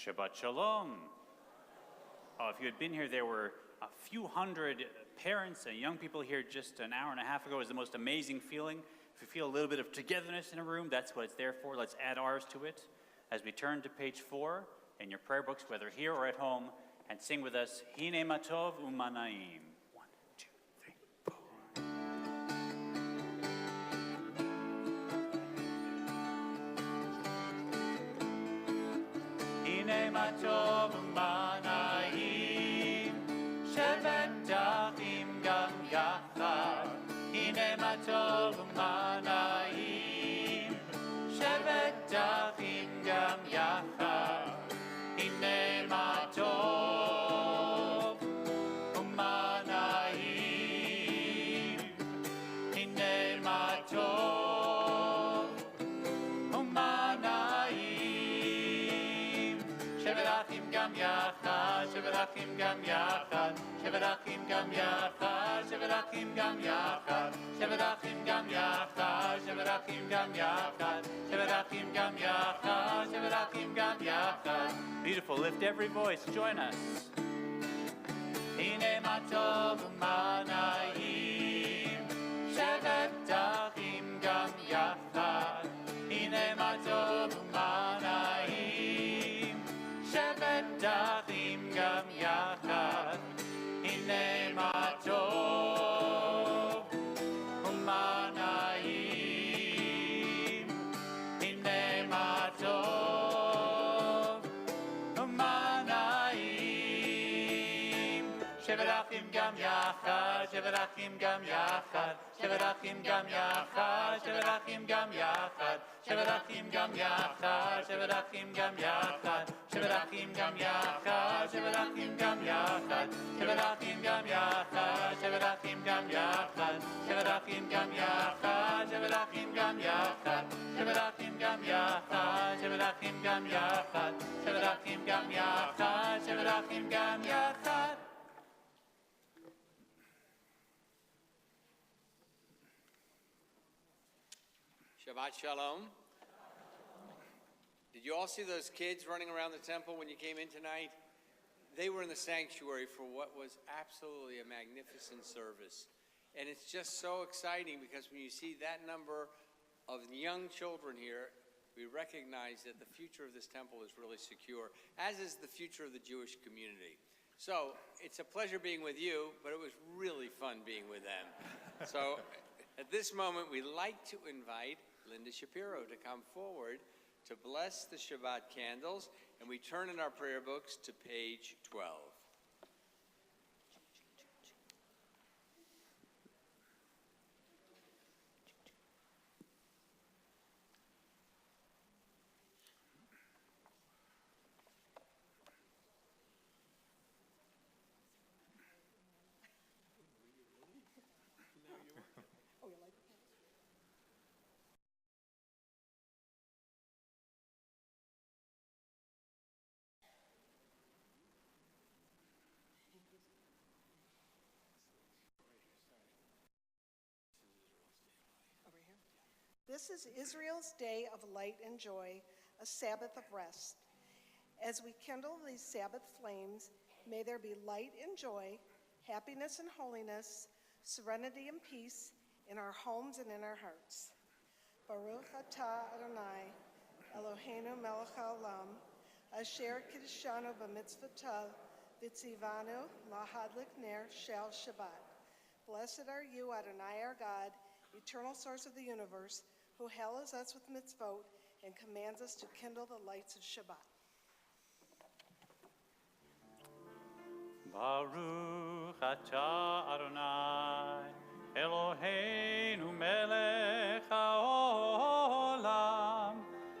Shabbat Shalom. Oh, if you had been here, there were a few hundred parents and young people here just an hour and a half ago. It was the most amazing feeling. If you feel a little bit of togetherness in a room, that's what it's there for. Let's add ours to it as we turn to page 4 in your prayer books, whether here or at home, and sing with us, Hine Matov Umanaim. 1, 2, 3, 4. Hine Matov Umanaim, Shevet Achim Gam Yachad. Hine Matov Umanaim, Shevet Achim Gam Yachad. Hine Matov Umanaim, Hine Matov Umanaim, Shevet Achim Gam Yachad, Shevet Achim Gam Yachad, Shevet Achim Gam Yachad, Shevet Achim Gam Yachad, Shevet Achim Gam Yachad, Shevet Achim Gam Yachad, Shevet Achim Gam Yachad, Shevet Achim Gam Yachad. Beautiful. Lift every voice. Join us. Hine Matov Umanayim, Shevet Achim Gam Yachad. Hine Matov Umanayim, Shevet Achim Gam Yachad. Hine Matov Umanayim, Hine Matov Umanayim, Shevet Achim Gam Yachad, Shevet Achim Gam Yachad, Shevet Achim Gam Yachad, Shevet Achim Gam Yachad, Shevet Achim Gam Yachad, Shevet Achim Gam Yachad, Shevet Achim Gam Yachad, Shevet Achim Gam Yachad, Shevet Achim Gam Yachad, Shevet Achim Gam Yachad, Shevet Achim Gam Yachad, Shevet Achim Gam Yachad, Shevet Achim Gam Yachad, Shevet Achim Gam Yachad, Shevet Achim Gam Yachad, Shevet Achim Gam Yachad. Shabbat Shalom. Did you all see those kids running around the temple when you came in tonight? They were in the sanctuary for what was absolutely a magnificent service. And it's just so exciting because when you see that number of young children here, we recognize that the future of this temple is really secure, as is the future of the Jewish community. So it's a pleasure being with you, but it was really fun being with them. So at this moment, we'd like to invite Linda Shapiro to come forward to bless the Shabbat candles, and we turn in our prayer books to page 12. This is Israel's day of light and joy, a Sabbath of rest. As we kindle these Sabbath flames, may there be light and joy, happiness and holiness, serenity and peace in our homes and in our hearts. Baruch atah Adonai, Eloheinu melech haolam, asher kiddushanu b'mitzvotav, v'tzivanu lahadlik ner shel Shabbat. Blessed are you, Adonai our God, eternal source of the universe, who hallows us with mitzvot and commands us to kindle the lights of Shabbat. Baruch atah Adonai, Eloheinu melech haolam,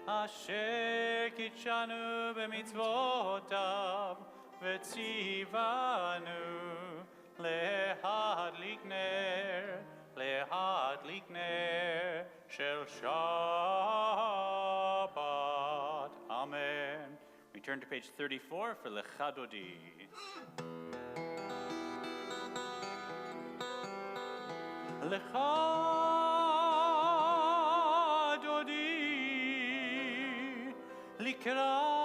asher kitshanu b'mitzvotav, v'tzivanu lehadlik ner shel Shabbat. Amen. We turn to page 34 for Lecha Dodi. Lecha Dodi likrat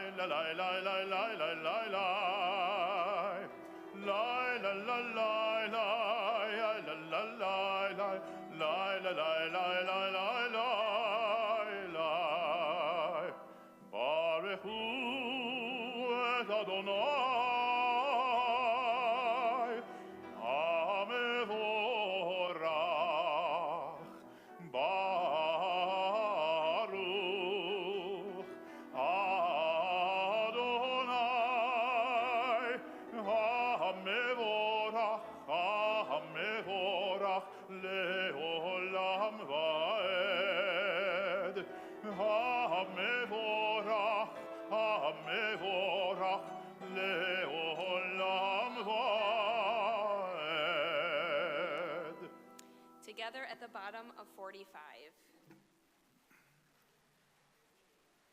Together at the bottom of 45.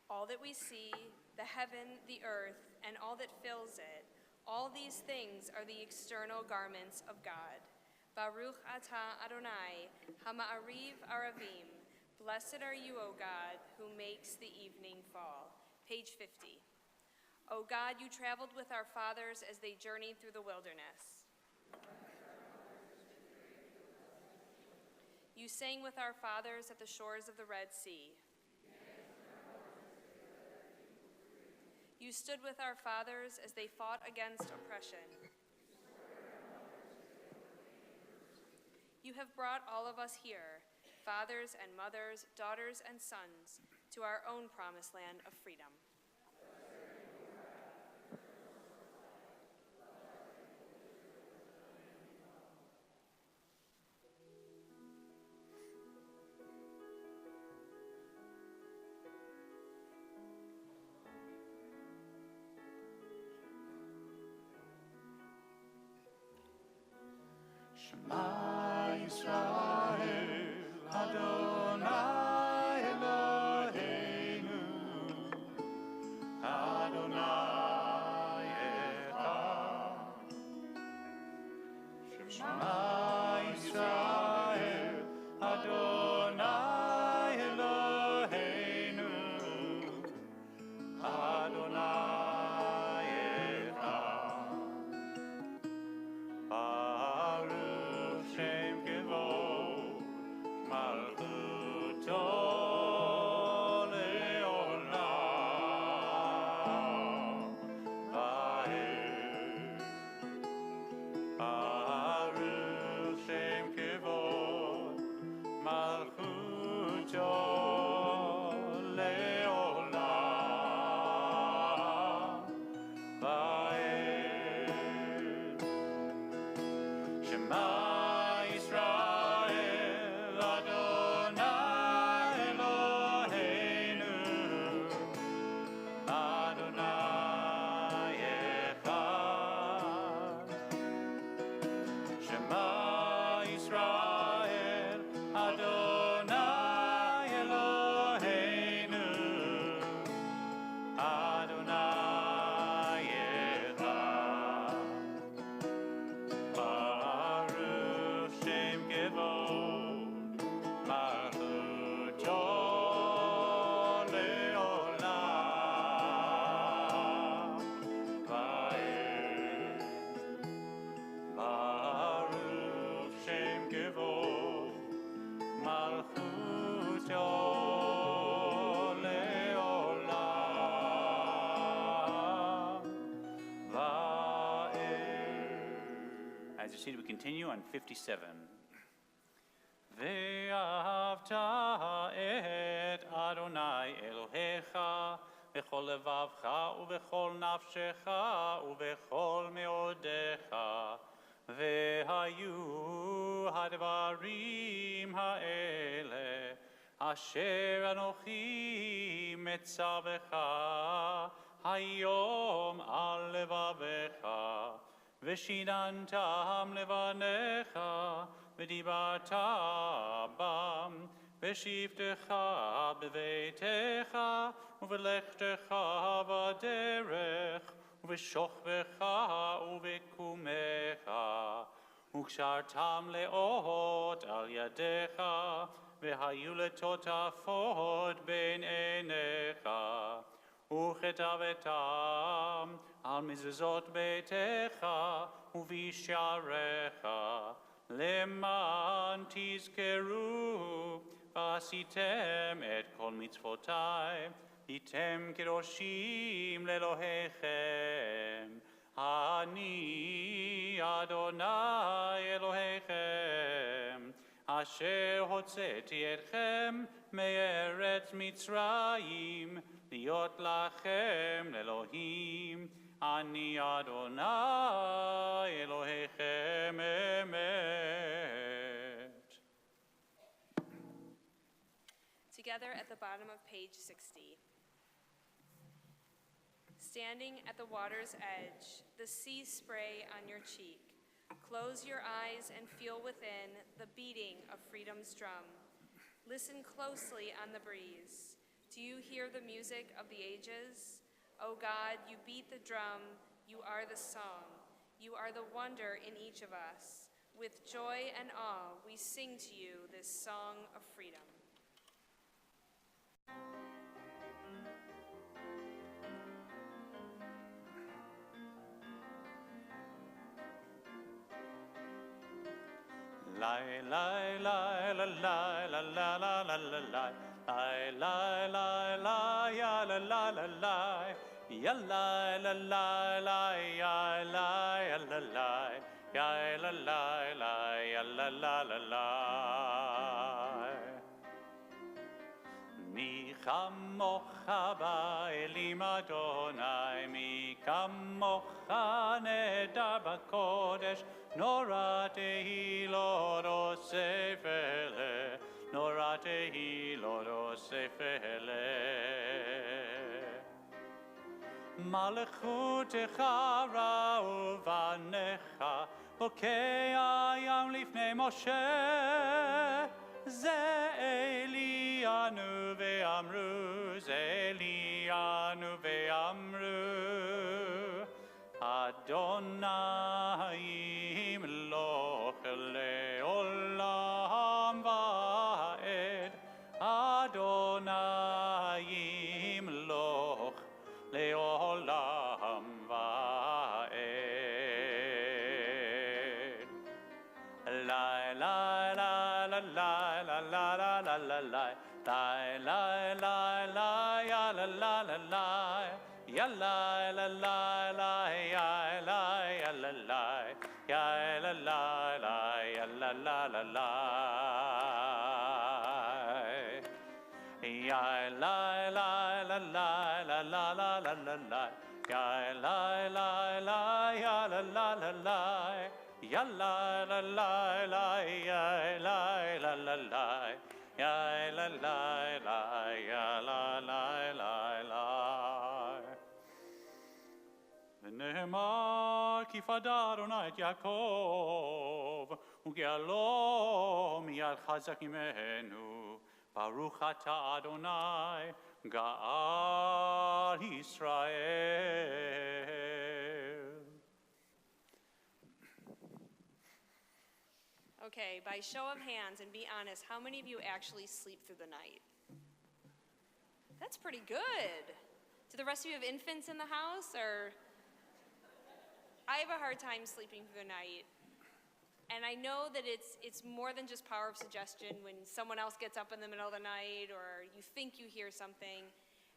All that we see, the heaven, the earth, and all that fills it, all these things are the external garments of God. Baruch atah Adonai, hama'ariv aravim. Blessed are you, O God, who makes the evening fall. Page 50. O God, you traveled with our fathers as they journeyed through the wilderness. You sang with our fathers at the shores of the Red Sea. You stood with our fathers as they fought against oppression. You have brought all of us here, fathers and mothers, daughters and sons, to our own promised land of freedom. Shema Yisrael, Adonai Eloheinu, Adonai Echad. Shema Yisrael, Adonai Eloheinu, Adonai Echad. Baruch Shem Kevod, Malchuto le'olam va'ed. Baruch Shem Kevod, Malchuto le'olam va'ed. Shema Yisrael, Adonai Eloheinu, Adonai Echad. Shema Yisrael, Adonai Eloheinu, Adonai Echad. Baruch Shem Kevod, Malchuto le'olam va'ed. Baruch Shem Kevod, Malchuto le'olam va'ed. As you see, we continue on 57. Ve'ahavta et Adonai Elohecha b'chol levavcha u'b'chol nafshecha u'b'chol me'odecha ve'hayu hadvarim ha'ele asher anochi metzavecha hayom al levavecha ושיננתם לבניך, ודיברת בם, בשבתך בביתך, ובלכתך בדרך, ובשוכבך ובקומך, וקשרתם לאות על ידיך, והיו לטוטפות בין עיניך, וכן וכתבתם על מזוזות ביתך ובשעריך, למען תזכרו ועשיתם את כל מצוותיי, הייתם קדושים לאלוהיכם. אני אדוני אלוהיכם, אשר הוצאתי אתכם מארץ מצרים, להיות לכם לאלוהים. אני אדוני אלוהיכם אמת. Together at the bottom of page 60. Standing at the water's edge, the sea spray on your cheek. Close your eyes and feel within the beating of freedom's drum. Listen closely on the breeze. Do you hear the music of the ages? O God, you beat the drum, you are the song. You are the wonder in each of us. With joy and awe, we sing to you this song of freedom. Lie, lie, lie, la, lie, la, la, la, la, la, lie. Lie, lie, lie, lie, ya, la, la, la, lie. Ya, lie, la, lie, lie, ya, lie, ya, la, lie. Ya, la, lie, lie, ya, la, la, la, lie. מי כמוך באלים אדוני, מי כמוך נהדר בקודש, נורא תהילות אוסף אלה, נורא תהילות אוסף אלה. מלכותך ראו בניך, בוקע ים לפני משה. זה אלינו ואמרו, זה אלינו ואמרו, אדוני ימלוך לעולם ועד, אדוני ימלוך לעולם ועד. לה לה לה לה לה לה לה לה לה לה לה לה לה ya la la la la ya la la la la ya la ya la la ya la la la ya la la la la ya la la la la la la la la la la ya la la la ya la la la la ya la la la la ya la la la la ya la la la ya la la la la ונאמר כי פדה אדוני את יעקב וגאלו מיד חזק ממנו ברוך אתה אדוני גאל ישראל. Okay, by show of hands and be honest, how many of you actually sleep through the night? That's pretty good. Do the rest of you have infants in the house, or? I have a hard time sleeping through the night. And I know that it's more than just power of suggestion when someone else gets up in the middle of the night or you think you hear something.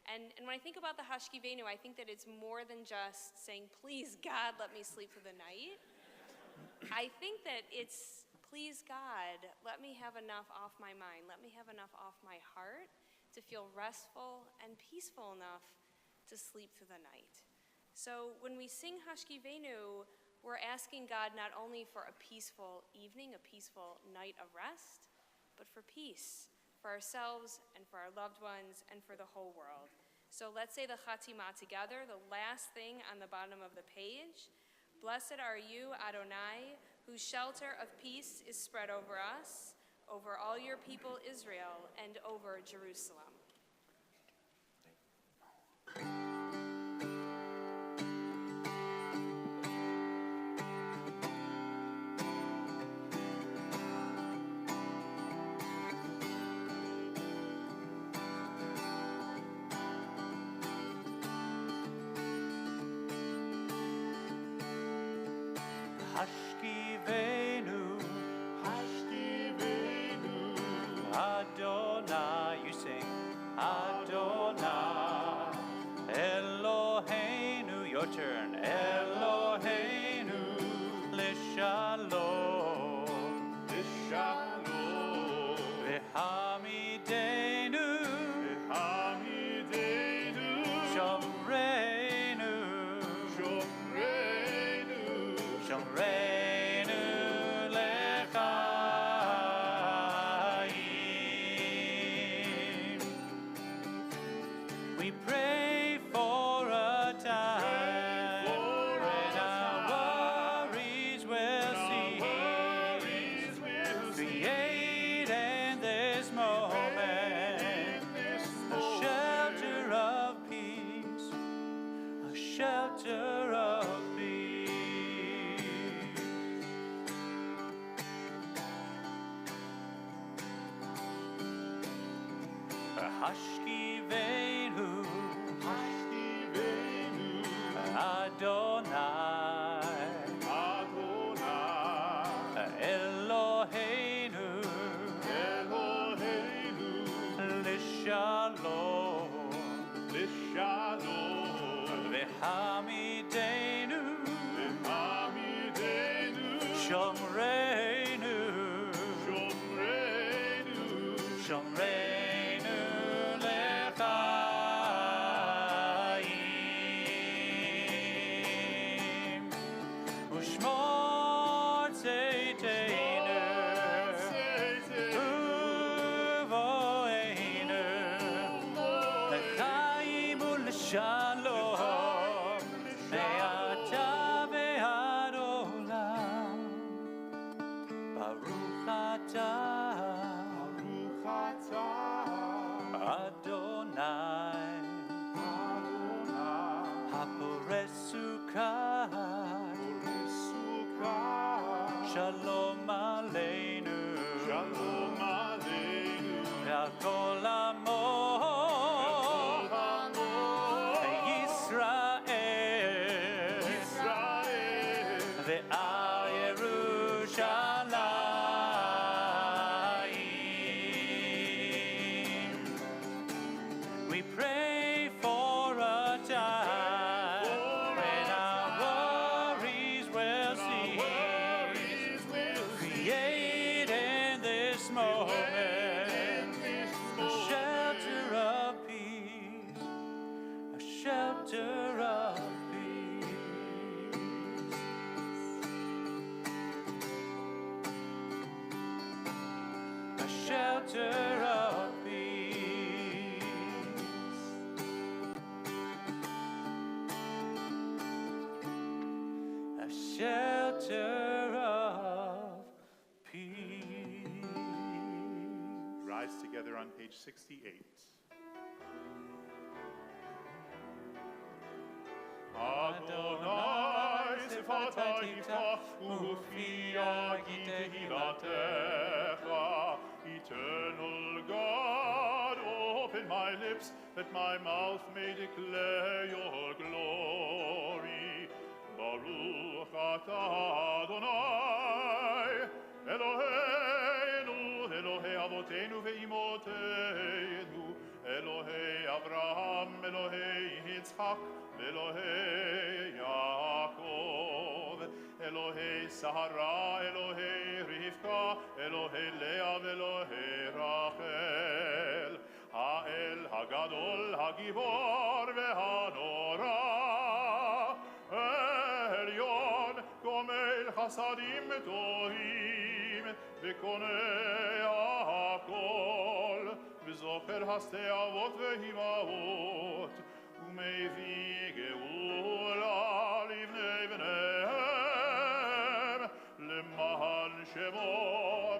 And when I think about the Hashkivenu, I think that it's more than just saying, please God, let me sleep through the night. I think that it's, please God, let me have enough off my mind, let me have enough off my heart to feel restful and peaceful enough to sleep through the night. So when we sing Hashkivenu, we're asking God not only for a peaceful evening, a peaceful night of rest, but for peace, for ourselves and for our loved ones and for the whole world. So let's say the Chatimah together, the last thing on the bottom of the page. Blessed are you, Adonai, whose shelter of peace is spread over us, over all your people Israel, and over Jerusalem. you sing. Adonai, Eloheinu, your turn. Eloheinu, Lishalom, Lishalom, V'hamidenu, Hamidenu, Shomreinu, Shomreinu, Shomreinu lechaim. We pray for a time when our worries will cease. Create in this moment a shelter of peace, a shelter of peace. Hashkivenu, Hashkivenu, Adonai, Adonai, Eloheinu, Eloheinu, Lishalom, Lishalom, V'hamidenu, Hamidenu, Shomreinu, Shomreinu, Shomreinu lechaim. Ushmor tzeiteinu, uvoeinu, lechaim uleshalom, me'ata ve'ad olam. Baruch atah Baruch atah, Adonai, Adonai, Hapores Sukkot, Sukkah, Shalom Aleinu, Shalom Aleinu, Ve'al kol amo, Yisrael, Israel, Ve'al Yerushalayim. We pray for a time when our worries will cease. Create in this moment a shelter of peace, a shelter of peace. A shelter of peace. A shelter of peace. Rise together on page 68. Adonai, Sefata Yiftach, Ufia Tehillah. Eternal God, open my lips, that my mouth may declare your glory. Baruch atah Adonai, Eloheinu, Elohei Avotenu ve'imotenu, Elohei Abraham, Elohei Yitzchak, Elohei Yaakov, Elohei Sarah, Elohei Rivka, Elohei Leah, Elohei Rachel, Ha'el Hagadol, Hagibor ve'hanora, Elyon, Gomel Chasadim Tohim, V'konei HaKol, V'zocher Hasei Avot ve'himaot, U'mevii Geula livnei bneihem, L'mahan Shemo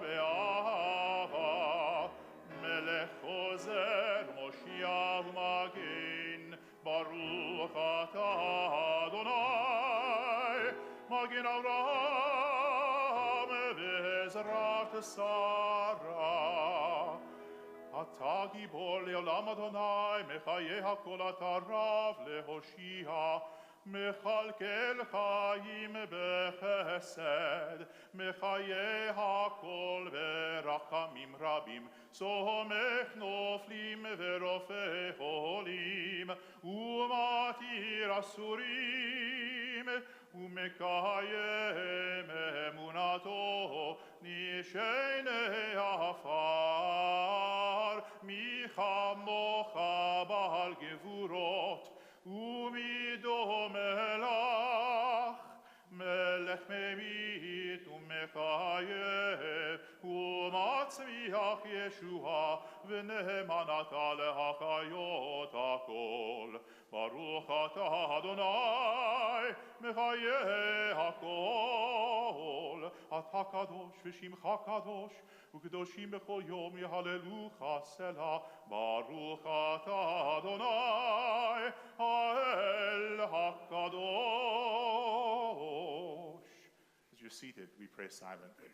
be'ahava, Melech Chozer, Moshiach Magin, Baruch atah Adonai, Magin Avraham ve'ezrat Sarah. אתה גיבור לעולם אדוני, מחיי הכל אתה רב להושיע, מכלכל חיים בחסד, מחיי הכל ברחמים רבים, סומך נופלים asurim umekayem emunato nishene afar michamocha bal gevurot umido melach melech memit umekayem umatzmiach Yeshua v'nehemanat lehachayot hakol Baruch atah Adonai mechayeh hakol Ata kadosh v'shimcha kadosh u'kedoshim b'chol yom yehalelucha selah Baruch atah Adonai ha'el hakadosh. As you're seated, we pray silently.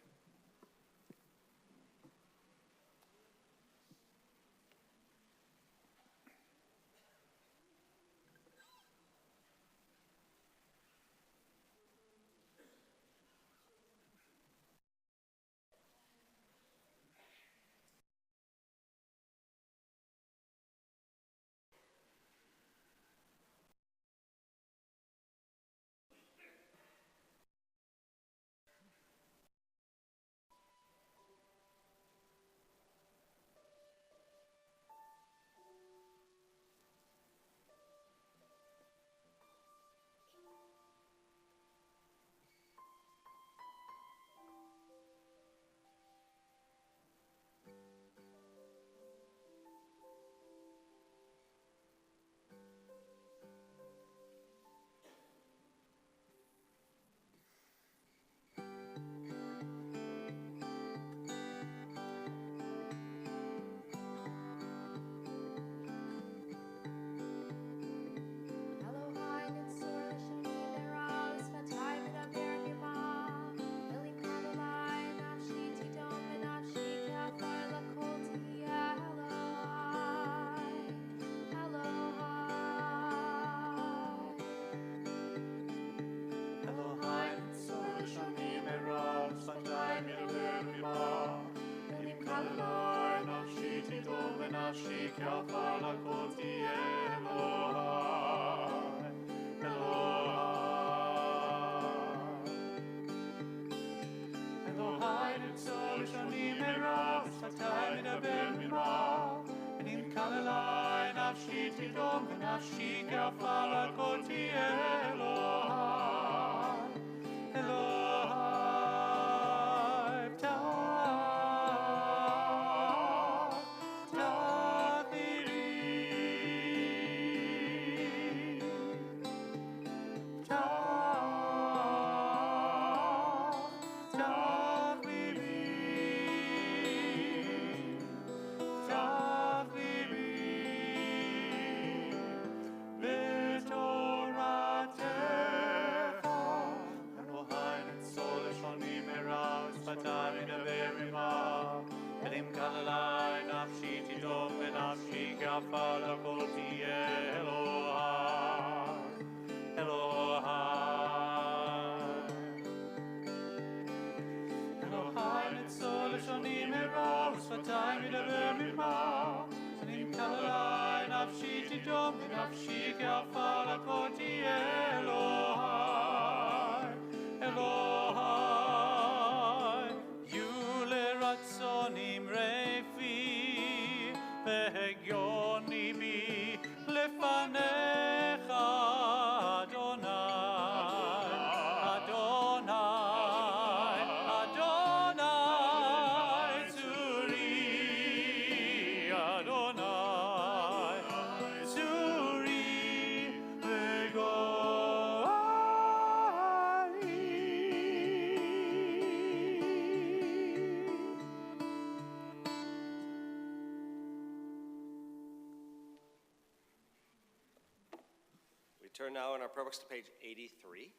Turn now in our prayer books to page 83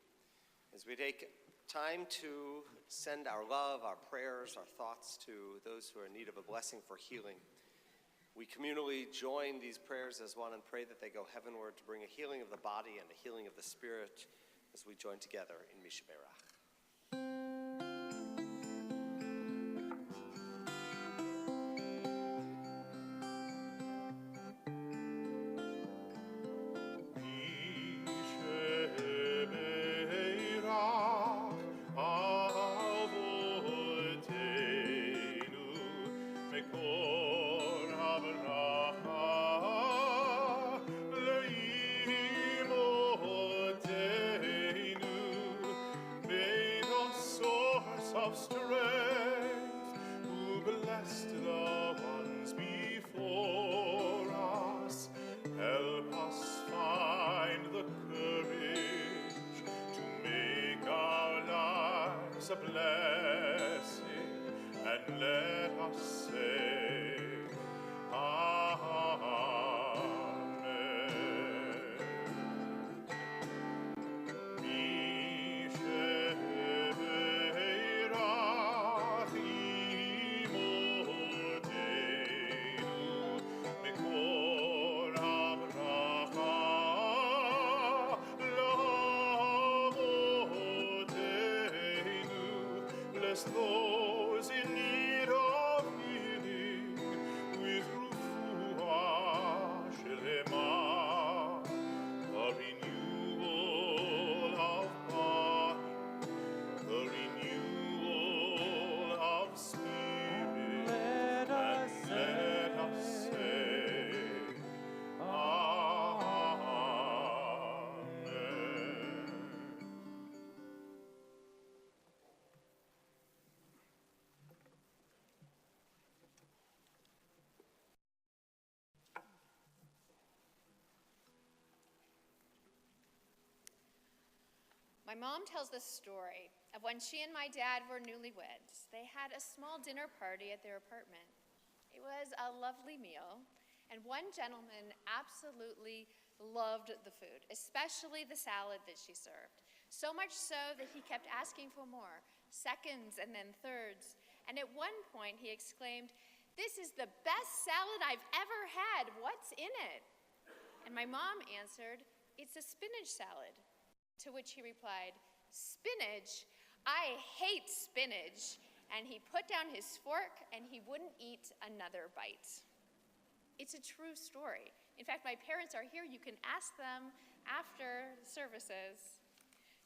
as we take time to send our love, our prayers, our thoughts to those who are in need of a blessing for healing. We communally join these prayers as one and pray that they go heavenward to bring a healing of the body and a healing of the spirit as we join together in Mishaberach. a blessing, and let us say, Amen. Misherach imotenu, mekor habracha lamotenu. Bless those in need of healing with refuah shelema, a renewal of body, a renewal of spirit. Let us say, Amen. My mom tells this story of when she and my dad were newlyweds. They had a small dinner party at their apartment. It was a lovely meal, and one gentleman absolutely loved the food, especially the salad that she served. So much so that he kept asking for more, seconds and then thirds. And at one point he exclaimed, "This is the best salad I've ever had. What's in it?" And my mom answered, "It's a spinach salad." To which he replied, "Spinach? I hate spinach." And he put down his fork and he wouldn't eat another bite. It's a true story. In fact, my parents are here. You can ask them after services.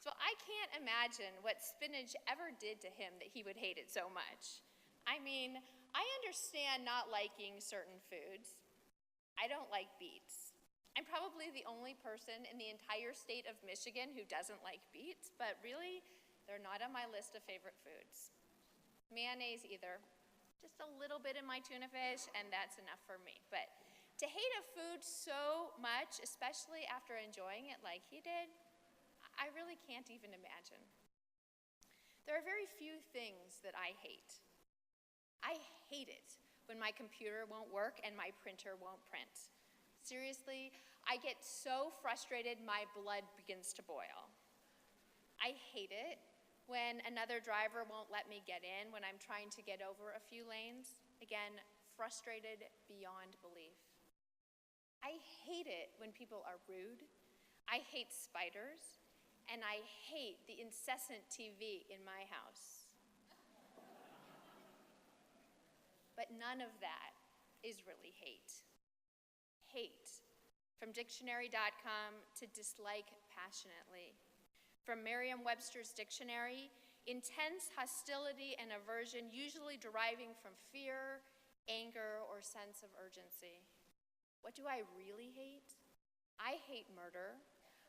So I can't imagine what spinach ever did to him that he would hate it so much. I mean, I understand not liking certain foods. I don't like beets. I'm probably the only person in the entire state of Michigan who doesn't like beets, but really, they're not on my list of favorite foods. Mayonnaise either. Just a little bit in my tuna fish, and that's enough for me. But to hate a food so much, especially after enjoying it like he did, I really can't even imagine. There are very few things that I hate. I hate it when my computer won't work and my printer won't print. Seriously, I get so frustrated my blood begins to boil. I hate it when another driver won't let me get in when I'm trying to get over a few lanes. Again, frustrated beyond belief. I hate it when people are rude. I hate spiders, and I hate the incessant TV in my house. But none of that is really hate. Hate, from dictionary.com to dislike passionately. From Merriam-Webster's dictionary, intense hostility and aversion usually deriving from fear, anger, or sense of urgency. What do I really hate? I hate murder.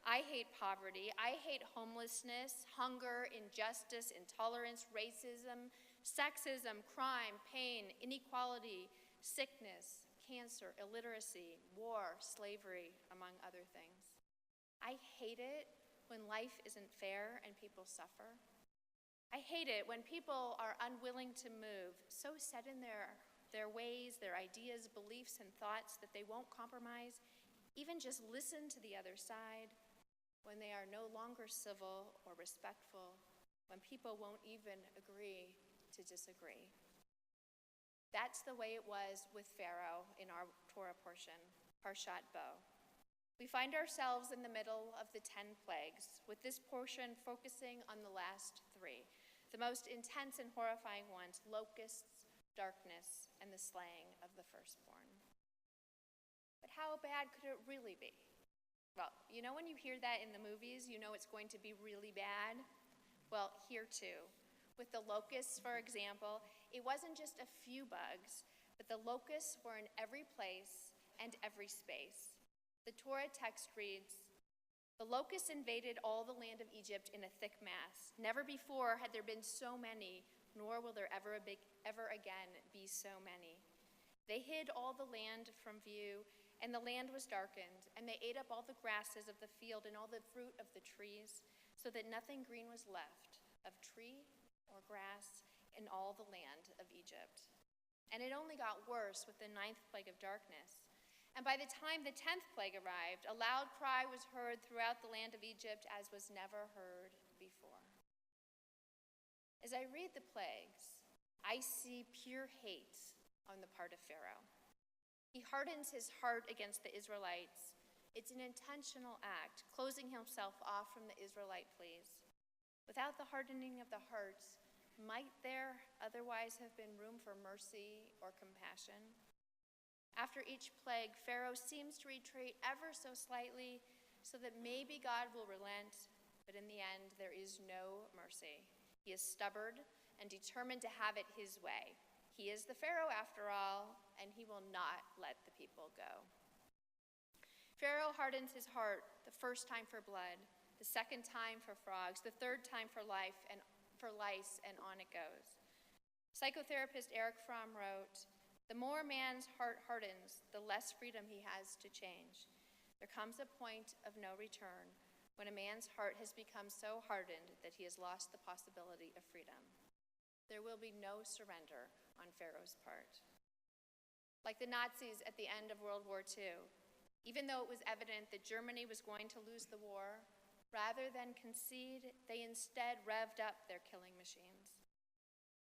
I hate poverty. I hate homelessness, hunger, injustice, intolerance, racism, sexism, crime, pain, inequality, sickness, cancer, illiteracy, war, slavery, among other things. I hate it when life isn't fair and people suffer. I hate it when people are unwilling to move, so set in their ways, their ideas, beliefs, and thoughts that they won't compromise, even just listen to the other side, when they are no longer civil or respectful, when people won't even agree to disagree. That's the way it was with Pharaoh in our Torah portion, Parshat Bo. We find ourselves in the middle of the 10 plagues, with this portion focusing on the last 3, the most intense and horrifying ones: locusts, darkness, and the slaying of the firstborn. But how bad could it really be? Well, you know when you hear that in the movies, you know it's going to be really bad? Well, here too. With the locusts, for example, it wasn't just a few bugs, but the locusts were in every place and every space. The Torah text reads, "The locusts invaded all the land of Egypt in a thick mass. Never before had there been so many, nor will there ever again be so many. They hid all the land from view, and the land was darkened, and they ate up all the grasses of the field and all the fruit of the trees, so that nothing green was left, of tree or grass in all the land of Egypt. And it only got worse with the 9th plague of darkness. And by the time the 10th plague arrived, a loud cry was heard throughout the land of Egypt as was never heard before. As I read the plagues, I see pure hate on the part of Pharaoh. He hardens his heart against the Israelites. It's an intentional act, closing himself off from the Israelite pleas. Without the hardening of the hearts, might there otherwise have been room for mercy or compassion? After each plague, Pharaoh seems to retreat ever so slightly so that maybe God will relent, but in the end, there is no mercy. He is stubborn and determined to have it his way. He is the Pharaoh after all, and he will not let the people go. Pharaoh hardens his heart the first time for blood, the second time for frogs, the third time for lice, and on it goes. Psychotherapist Eric Fromm wrote, "The more a man's heart hardens, the less freedom he has to change. There comes a point of no return when a man's heart has become so hardened that he has lost the possibility of freedom. There will be no surrender on Pharaoh's part." Like the Nazis at the end of World War II, even though it was evident that Germany was going to lose the war, rather than concede, they instead revved up their killing machines.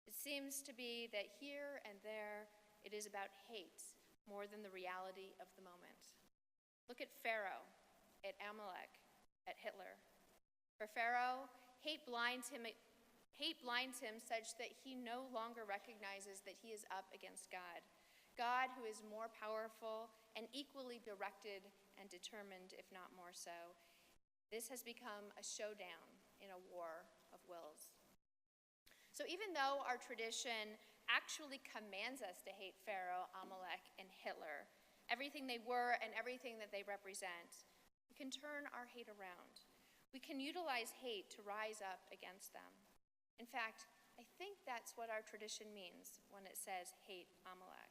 It seems to be that here and there, it is about hate more than the reality of the moment. Look at Pharaoh, at Amalek, at Hitler. For Pharaoh, hate blinds him such that he no longer recognizes that he is up against God. God, who is more powerful and equally directed and determined, if not more so. This has become a showdown in a war of wills. So even though our tradition actually commands us to hate Pharaoh, Amalek, and Hitler, everything they were and everything that they represent, we can turn our hate around. We can utilize hate to rise up against them. In fact, I think that's what our tradition means when it says hate Amalek.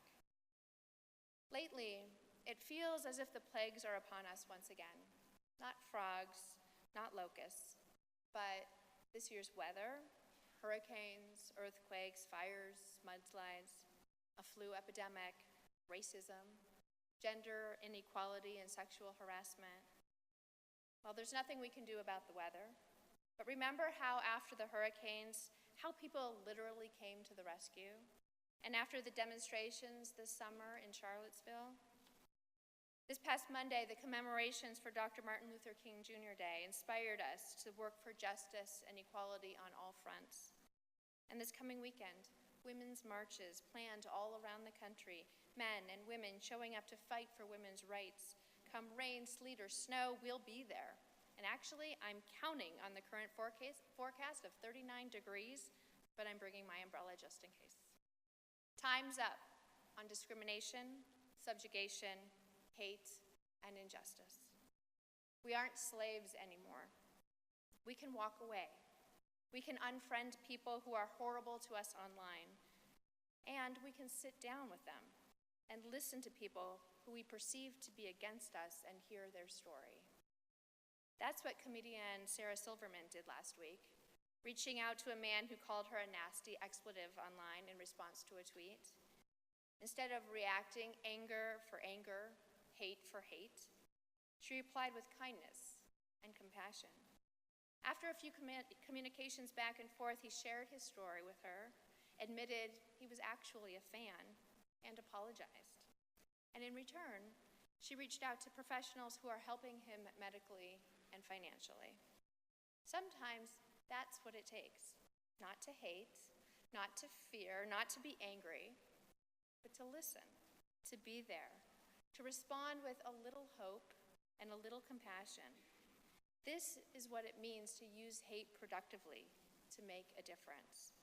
Lately, it feels as if the plagues are upon us once again. Not frogs, not locusts, but this year's weather, hurricanes, earthquakes, fires, mudslides, a flu epidemic, racism, gender inequality, and sexual harassment. Well, there's nothing we can do about the weather, but remember how after the hurricanes, how people literally came to the rescue? And after the demonstrations this summer in Charlottesville? This past Monday, the commemorations for Dr. Martin Luther King Jr. Day inspired us to work for justice and equality on all fronts. And this coming weekend, women's marches planned all around the country, men and women showing up to fight for women's rights. Come rain, sleet, or snow, we'll be there. And actually, I'm counting on the current forecast of 39 degrees, but I'm bringing my umbrella just in case. Time's up on discrimination, subjugation, hate, and injustice. We aren't slaves anymore. We can walk away. We can unfriend people who are horrible to us online. And we can sit down with them and listen to people who we perceive to be against us and hear their story. That's what comedian Sarah Silverman did last week, reaching out to a man who called her a nasty expletive online in response to a tweet. Instead of reacting anger for anger, hate for hate, she replied with kindness and compassion. After a few communications back and forth, he shared his story with her, admitted he was actually a fan, and apologized. And in return, she reached out to professionals who are helping him medically and financially. Sometimes that's what it takes, not to hate, not to fear, not to be angry, but to listen, to be there, to respond with a little hope and a little compassion. This is what it means to use hate productively to make a difference.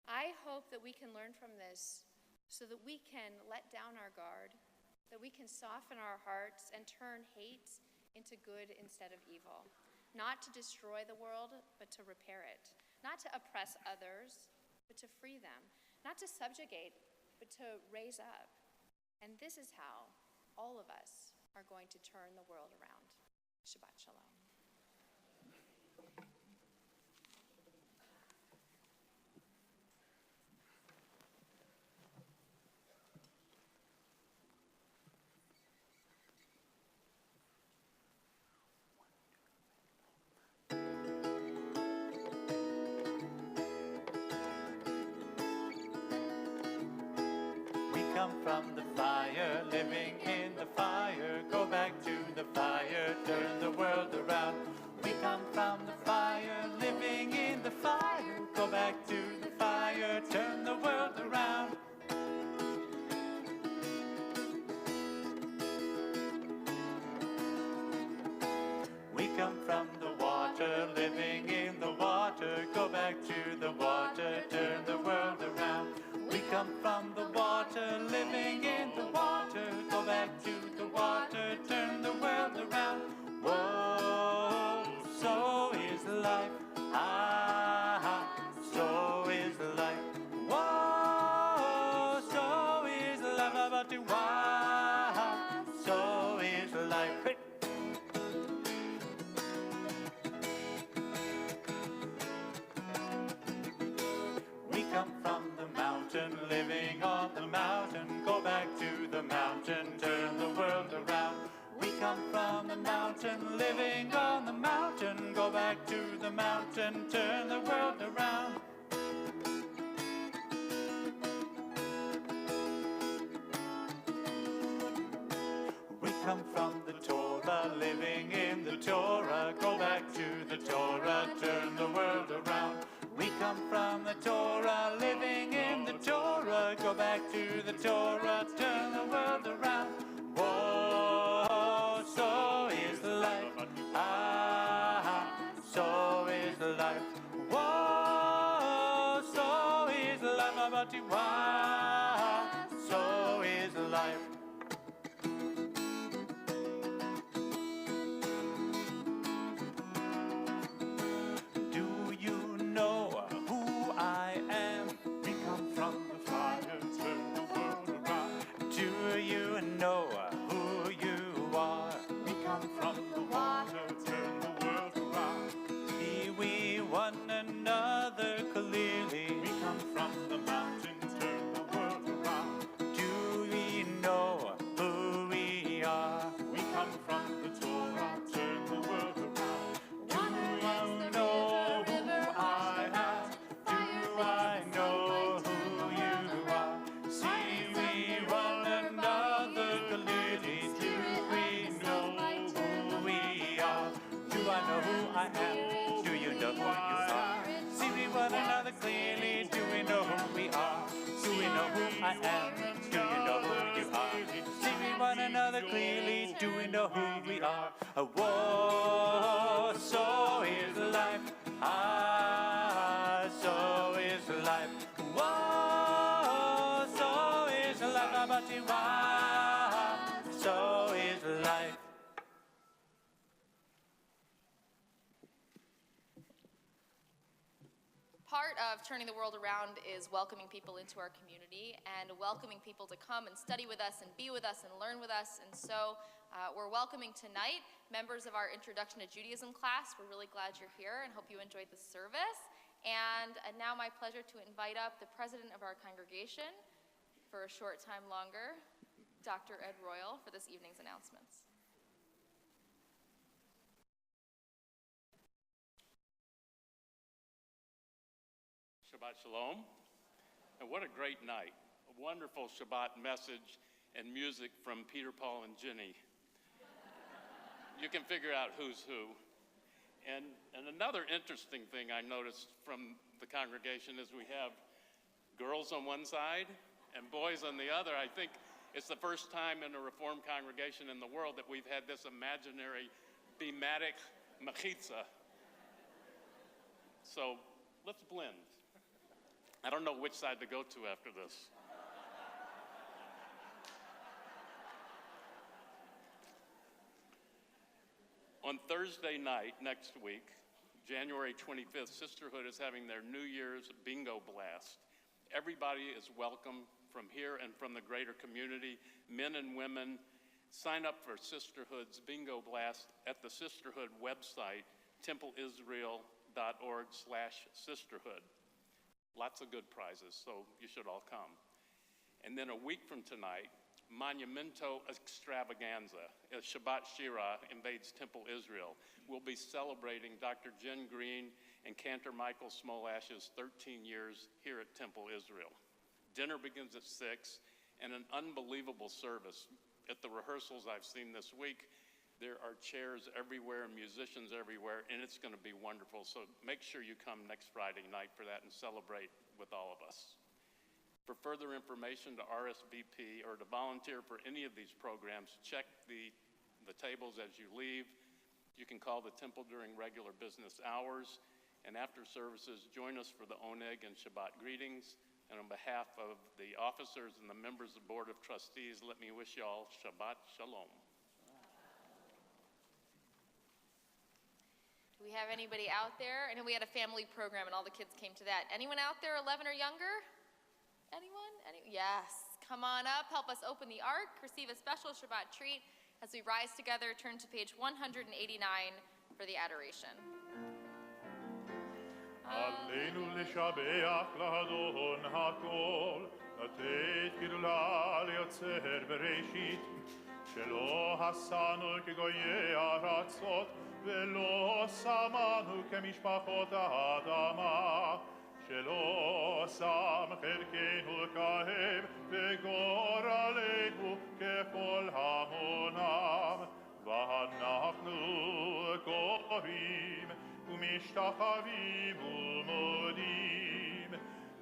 I hope that we can learn from this so that we can let down our guard, that we can soften our hearts and turn hate into good instead of evil. Not to destroy the world, but to repair it. Not to oppress others, but to free them. Not to subjugate, but to raise up. And this is how all of us are going to turn the world around. Shabbat Shalom. come from the fire, living in the fire. Go back to the fire, turn the world around. We come from the fire, living in the fire. Go back to the fire, turn the world around. We come from the water, living in the water. Go back to the water, turn the world around. We come from the water, living in the water. Go back to the water, turn the world around. Whoa, so is life. Ah, so is life. Whoa, so is life. About to wow, so is life. Hey. We come from the mountain, living on the mountain. Go back to the mountain, turn the world around. We come from the mountain, living on the mountain. Go back to the mountain, turn the world around. We come from the Torah, living in the Torah. Go back to the Torah, turn the world around. We come from the Torah, living in the Torah. Go back to the Torah, turn the world around. Whoa, so is life. Ah, so is life. Whoa, so is life. About to wow, so is life. Do you know who I am? We come from the fire, turn the world around. Do you know who you are? We come from the water, turn the world around. See we one another clearly. We come from the mountain, turn the world around. Do we know who we are? We come from the Torah, turn the world around. Do you know who I am? Do I know who you are? See we one another clearly. Do we know who we are? Do I know who I am? Do you know who you are? See we one another clearly. Do we know who we are? Do we know who I am? Do you know who you are? See we one another clearly. Do we know who we are? Whoa, so is life. Ah, so is life. Whoa, so is life. Abati wow, so is life. Part of turning the world around is welcoming people into our community and welcoming people to come and study with us and be with us and learn with us. And so we're welcoming tonight members of our Introduction to Judaism class. We're really glad you're here and hope you enjoyed the service. And now my pleasure to invite up the president of our congregation for a short time longer, Dr. Ed Royal, for this evening's announcements. Shabbat Shalom, and what a great night. A wonderful Shabbat message and music from Peter, Paul, and Ginny. You can figure out who's who. And another interesting thing I noticed from the congregation is we have girls on one side and boys on the other. I think it's the first time in a Reformed congregation in the world that we've had this imaginary thematic mechitza. So let's blend. I don't know which side to go to after this. On Thursday night next week, January 25th, Sisterhood is having their New Year's bingo blast. Everybody is welcome from here and from the greater community, men and women. Sign up for Sisterhood's bingo blast at the Sisterhood website, templeisrael.org/sisterhood. Lots of good prizes, so you should all come. And then a week from tonight, Monumento Extravaganza, as Shabbat Shira invades Temple Israel. We'll be celebrating Dr. Jen Green and Cantor Michael Smolash's 13 years here at Temple Israel. Dinner begins at 6, and an unbelievable service. At the rehearsals I've seen this week, there are chairs everywhere, musicians everywhere, and it's going to be wonderful. So make sure you come next Friday night for that and celebrate with all of us. For further information to RSVP or to volunteer for any of these programs, check the tables as you leave. You can call the temple during regular business hours. And after services, join us for the Oneg and Shabbat greetings. And on behalf of the officers and the members of the Board of Trustees, let me wish you all Shabbat Shalom. Do we have anybody out there? I know we had a family program and all the kids came to that. Anyone out there 11 or younger? Anyone? Yes. Come on up, help us open the ark, receive a special Shabbat treat. As we rise together, turn to page 189 for the adoration. עלינו לשבח לאדון הכל, לתת גדולה ליוצר בראשית, שלא עשנו כגויי ארצות, ולא שמנו כמשפחות האדמה, שלא שם חלקנו כהם, וגורלנו ככל המונם, ואנחנו קוראים ומשתחווים ומודים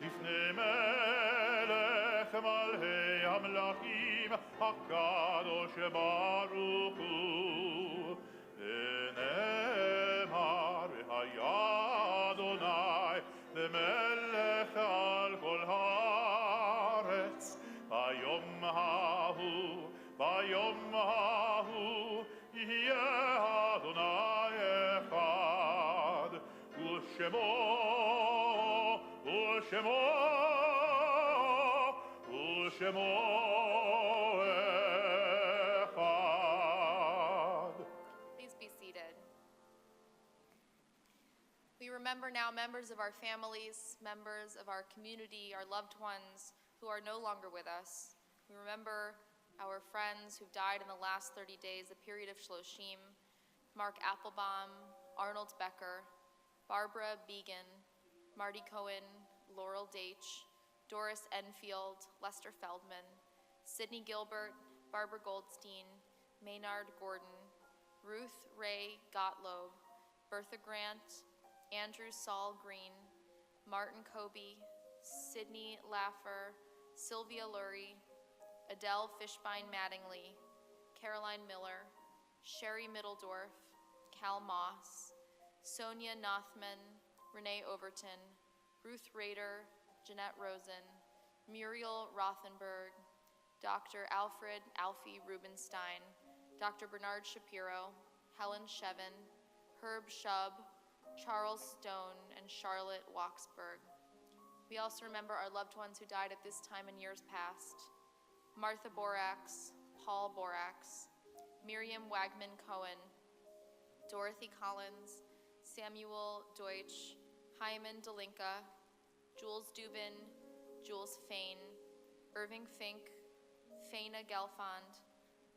לפני מלך מלכי המלכים הקדוש ברוך הוא. ונאמר והיה אדוני למלך על כל הארץ ביום ההוא יהיה אדוני אחד ושמו אחד. Please be seated. We remember now members of our families, members of our community, our loved ones who are no longer with us. We remember our friends who've died in the last 30 days, the period of Shloshim, Mark Applebaum, Arnold Becker, Barbara Began, Marty Cohen, Laurel Deitch, Doris Enfield, Lester Feldman, Sidney Gilbert, Barbara Goldstein, Maynard Gordon, Ruth Ray Gottlob, Bertha Grant, Andrew Saul Green, Martin Kobe, Sidney Laffer, Sylvia Lurie, Adele Fishbein Mattingly, Caroline Miller, Sherry Middledorf, Cal Moss, Sonia Nothman, Renee Overton, Ruth Rader, Jeanette Rosen, Muriel Rothenberg, Dr. Alfred Alfie Rubenstein, Dr. Bernard Shapiro, Helen Shevin, Herb Shub, Charles Stone, and Charlotte Waksberg. We also remember our loved ones who died at this time in years past: Martha Borax, Paul Borax, Miriam Wagman Cohen, Dorothy Collins, Samuel Deutsch, Hyman Delinka, Jules Dubin, Jules Fain, Irving Fink, Faina Gelfand,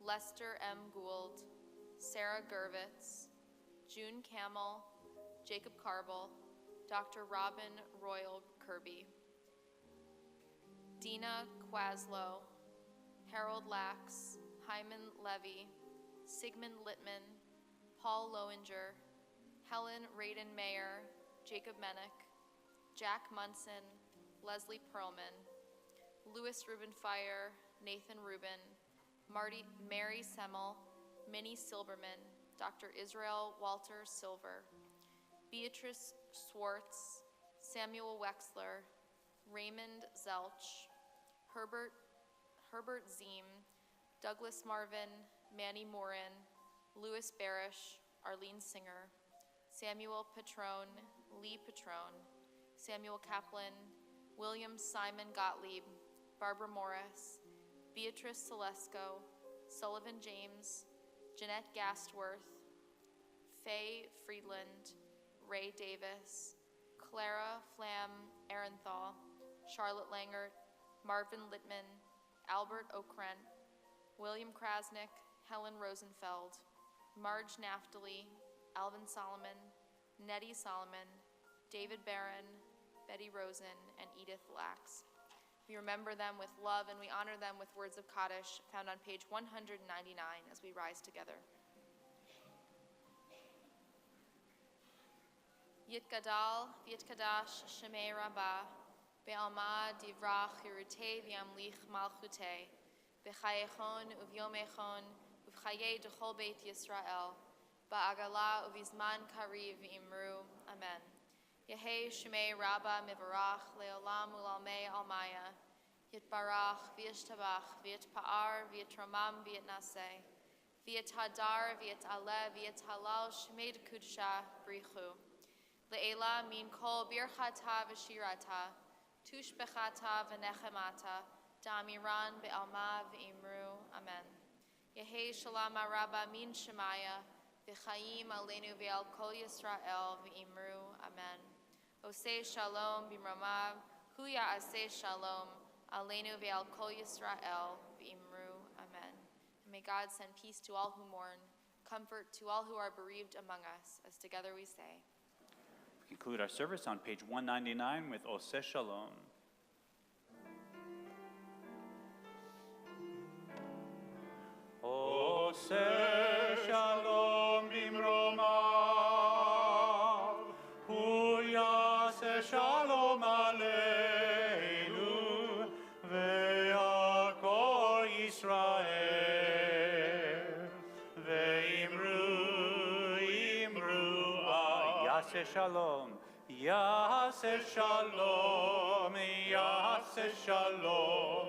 Lester M. Gould, Sarah Gervitz, June Camel, Jacob Carble, Dr. Robin Royal Kirby, Dina Quaslow, Harold Lax, Hyman Levy, Sigmund Littman, Paul Lowinger, Helen Radin Mayer, Jacob Menick, Jack Munson, Leslie Perlman, Louis Rubenfire, Nathan Rubin, Mary Semmel, Minnie Silberman, Dr. Israel Walter Silver, Beatrice Swartz, Samuel Wexler, Raymond Zelch, Herbert Ziem, Douglas Marvin, Manny Morin, Louis Barish, Arlene Singer, Samuel Patrone, Lee Patrone, Samuel Kaplan, William Simon Gottlieb, Barbara Morris, Beatrice Selesco, Sullivan James, Jeanette Gastworth, Faye Friedland, Ray Davis, Clara Flam Ehrenthal, Charlotte Langert, Marvin Littman, Albert Okrent, William Krasnick, Helen Rosenfeld, Marge Naftali, Alvin Solomon, Nettie Solomon, David Barron, Betty Rosen, and Edith Lax. We remember them with love and we honor them with words of Kaddish found on page 199 as we rise together. Yitgadal v'yitkadash shemei rabbah be'alma divrach hirutei v'yamlich malchutei b'chayechon uvyomechon uv'chayei d'chol beit Yisrael ba'agala uvizman kariv imru. Amen. Yehei shemei rabbah mivarach le'olam u'lalmei almaya yitbarach v'yishtabach v'yitpa'ar v'yitramam v'yitnaseh v'yithadar v'yitaleh v'yithalal shemei d'kudsha brichu. Le'ela min kol birchata v'shirata, tushbechata v'nechemata, da'amiran be'alma v'imru. Amen. Yehei shalom rabba min shemaya, v'chaim aleinu ve'al kol Yisrael v'imru. Amen. Oseh shalom b'mromav, hu ya'aseh shalom, aleinu ve'al kol Yisrael v'imru. Amen. And may God send peace to all who mourn, comfort to all who are bereaved among us, as together we say. Conclude our service on page 199 with Oseh Shalom. Oseh Shalom bimromav, hu yaseh shalom aleinu, ve'al kol Yisrael, ve'imru, yaseh shalom, yaseh shalom, yaseh shalom,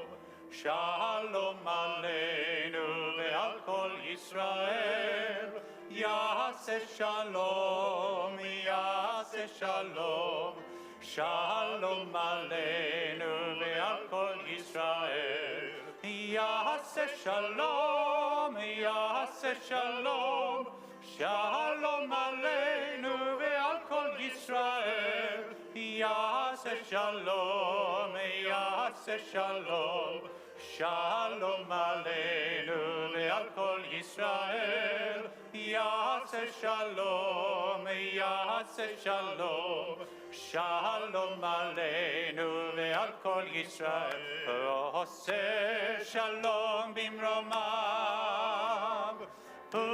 shalom aleinu ve'al kol Yisrael, yaseh shalom, yaseh shalom, shalom aleinu ve'al kol Yisrael, yaseh shalom, yaseh shalom, shalom aleinu ve'al kol Yisrael, yaseh shalom, yaseh shalom, shalom aleinu ve'al kol Yisrael, yaseh shalom, yaseh shalom, shalom aleinu ve'al kol Yisrael. Oseh shalom bimromav, hu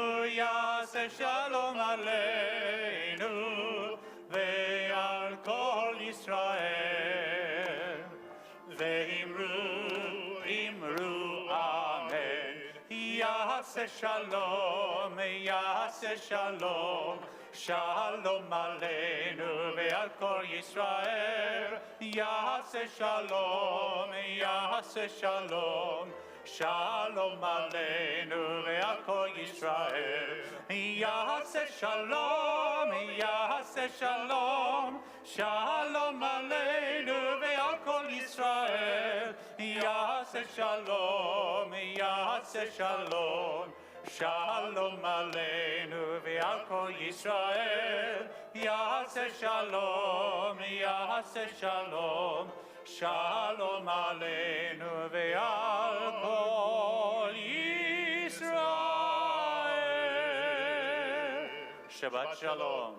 yaseh shalom aleinu ve'al kol Yisrael, ve'imru, amen. Yaseh shalom, yaseh shalom, shalom aleinu ve'al kol Yisrael, yaseh shalom, yaseh shalom, shalom aleinu ve'al kol Yisrael, yaseh shalom, yaseh shalom, shalom aleinu ve'al kol Yisrael, yaseh shalom, yaseh shalom, shalom aleinu ve'al kol Yisrael, yaseh shalom, yaseh shalom, shalom aleinu ve'al kol Yisrael. Shabbat shalom.